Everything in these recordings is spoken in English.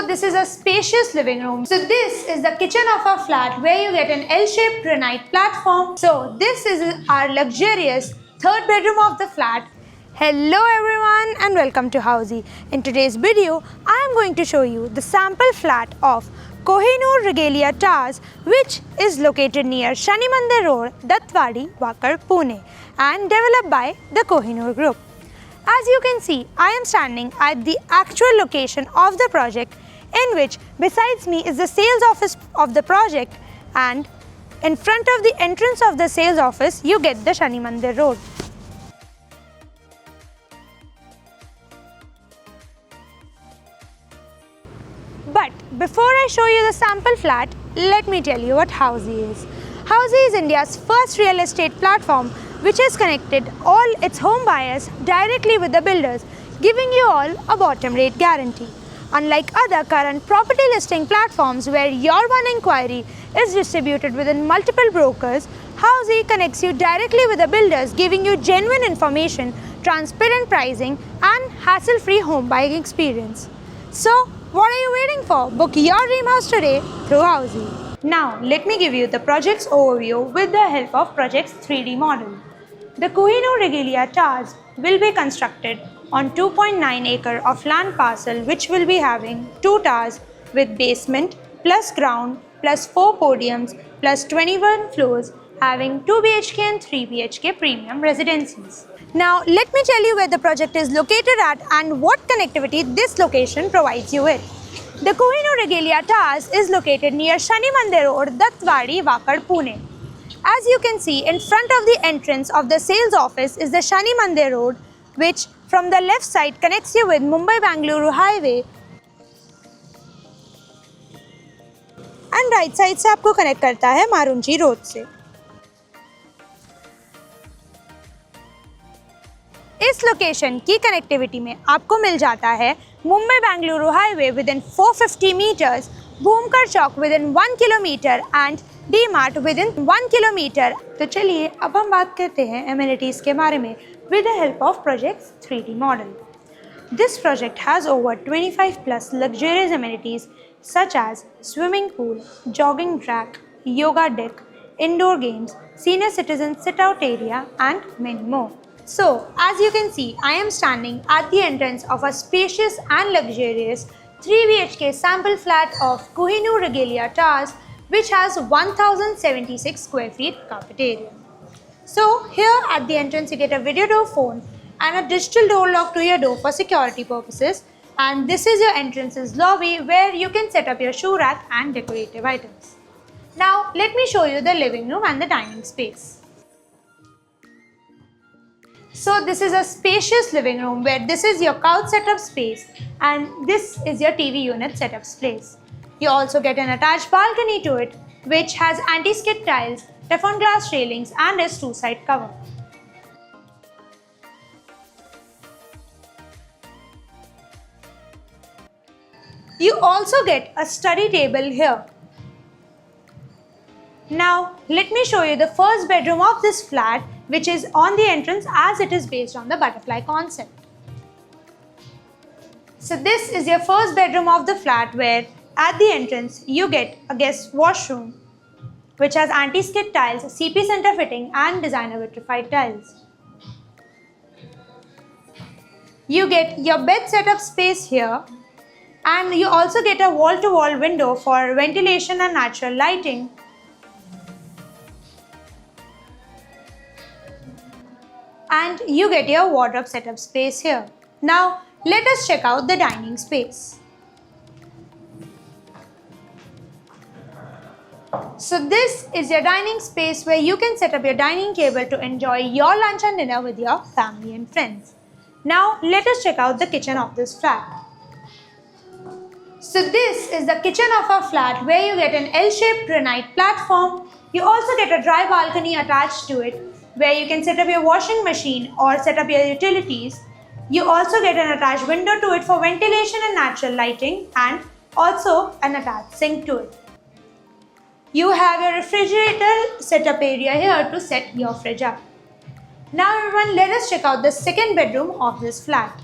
So this is a spacious living room. So this is the kitchen of our flat where you get an L-shaped granite platform. So this is our luxurious third bedroom of the flat. Hello everyone and welcome to Housey. In today's video, I am going to show you the sample flat of Kohinoor Regalia Towers, which is located near Shani Mandir Road, Dattwadi, Wakad, Pune, and developed by the Kohinoor Group. As you can see, I am standing at the actual location of the project, in which besides me is the sales office of the project, and in front of the entrance of the sales office you get the Shani Mandir Road. But before I show you the sample flat, let me tell you what Housey is. Housey is India's first real estate platform which has connected all its home buyers directly with the builders, giving you all a bottom rate guarantee. Unlike other current property listing platforms where your one inquiry is distributed within multiple brokers, Housey connects you directly with the builders, giving you genuine information, transparent pricing and hassle-free home buying experience. So, what are you waiting for? Book your dream house today through Housey. Now, let me give you the project's overview with the help of project's 3D model. The Kohinoor Regalia Towers will be constructed on 2.9 acre of land parcel, which will be having 2 towers with basement plus ground plus 4 podiums plus 21 floors, having 2 BHK and 3 BHK premium residencies. Now let me tell you where the project is located at and what connectivity this location provides you with. The Kohinoor Regalia Towers is located near Shani Mandir Road, Dattwadi, Wakad, Pune. As you can see, in front of the entrance of the sales office is the Shani Mandir Road, which from the left side connects you with Mumbai-Bangalore highway, and right side से आपको connect करता है Marunji road से. इस location की connectivity में आपको मिल जाता है Mumbai Bengaluru highway within 450 metres, Bhumkar Chowk within 1 kilometre and DMart within 1 kilometre. तो चलिए अब हम बात करते हैं एमिनिटीज़ के बारे में with the help of project's 3D model. This project has over 25 plus luxurious amenities such as swimming pool, jogging track, yoga deck, indoor games, senior citizen sit-out area and many more. So, as you can see, I am standing at the entrance of a spacious and luxurious 3 BHK sample flat of Kohinoor Regalia Towers, which has 1076 square feet carpet area. So, here at the entrance you get a video door phone and a digital door lock to your door for security purposes, and this is your entrance's lobby where you can set up your shoe rack and decorative items. Now, let me show you the living room and the dining space. So this is a spacious living room where this is your couch setup space and this is your TV unit setup space. You also get an attached balcony to it, which has anti-skid tiles, Teflon glass railings and its 2-side cover. You also get a study table here. Now let me show you the first bedroom of this flat, which is on the entrance as it is based on the butterfly concept. So this is your first bedroom of the flat where at the entrance you get a guest washroom which has anti-skid tiles, CP center fitting and designer vitrified tiles. You get your bed setup space here and you also get a wall-to-wall window for ventilation and natural lighting. And you get your wardrobe setup space here. Now let us check out the dining space. So this is your dining space where you can set up your dining table to enjoy your lunch and dinner with your family and friends. Now let us check out the kitchen of this flat. So this is the kitchen of our flat where you get an L-shaped granite platform. You also get a dry balcony attached to it where you can set up your washing machine or set up your utilities. You also get an attached window to it for ventilation and natural lighting and also an attached sink to it. You have a refrigerator setup area here to set your fridge up. Now everyone, let us check out the second bedroom of this flat.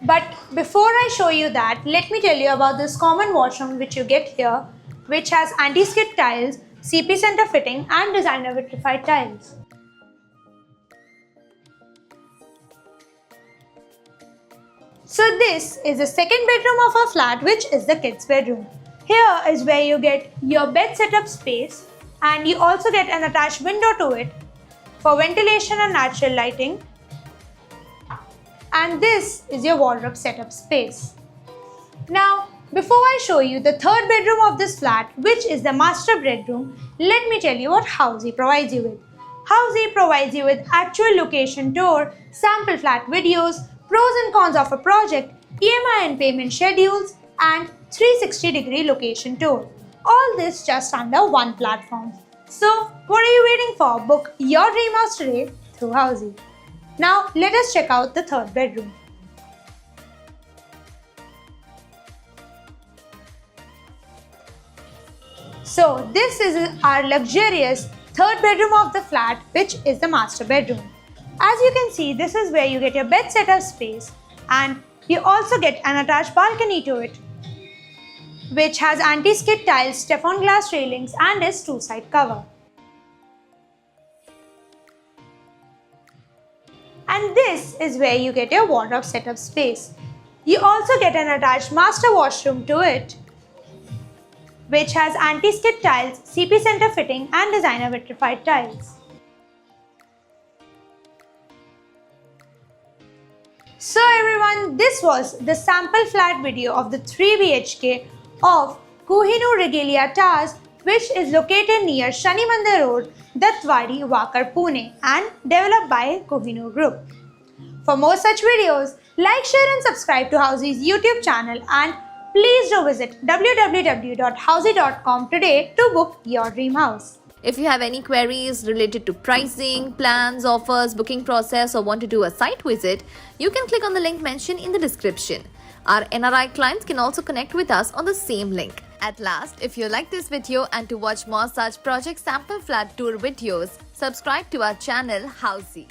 But before I show you that, let me tell you about this common washroom which you get here, which has anti-skid tiles, CP center fitting and designer vitrified tiles. So this is the second bedroom of our flat, which is the kids' bedroom. Here is where you get your bed setup space, and you also get an attached window to it for ventilation and natural lighting. And this is your wardrobe setup space. Now, before I show you the third bedroom of this flat, which is the master bedroom, let me tell you what Housey provides you with. Housey provides you with actual location tour, sample flat videos, pros and cons of a project, EMI and payment schedules, and 360-degree location tour. All this just under one platform. So, what are you waiting for? Book your dream house today through Housey. Now, let us check out the third bedroom. So, this is our luxurious third bedroom of the flat, which is the master bedroom. As you can see, this is where you get your bed setup space, and you also get an attached balcony to it, which has anti-skid tiles, Teflon glass railings and is two-side cover. And this is where you get your wardrobe setup space. You also get an attached master washroom to it, which has anti-skid tiles, CP center fitting and designer vitrified tiles. So everyone, this was the sample flat video of the 3 BHK of Kohinoor Regalia Towers, which is located near Shani Mandir Road, Dattwadi, Wakar, Pune, and developed by Kohinoor Group. For more such videos, like, share and subscribe to Housey's YouTube channel, and please do visit www.housey.com today to book your dream house. If you have any queries related to pricing, plans, offers, booking process, or want to do a site visit, you can click on the link mentioned in the description. Our NRI clients can also connect with us on the same link. At last, if you like this video and to watch more such project sample flat tour videos, subscribe to our channel Housey.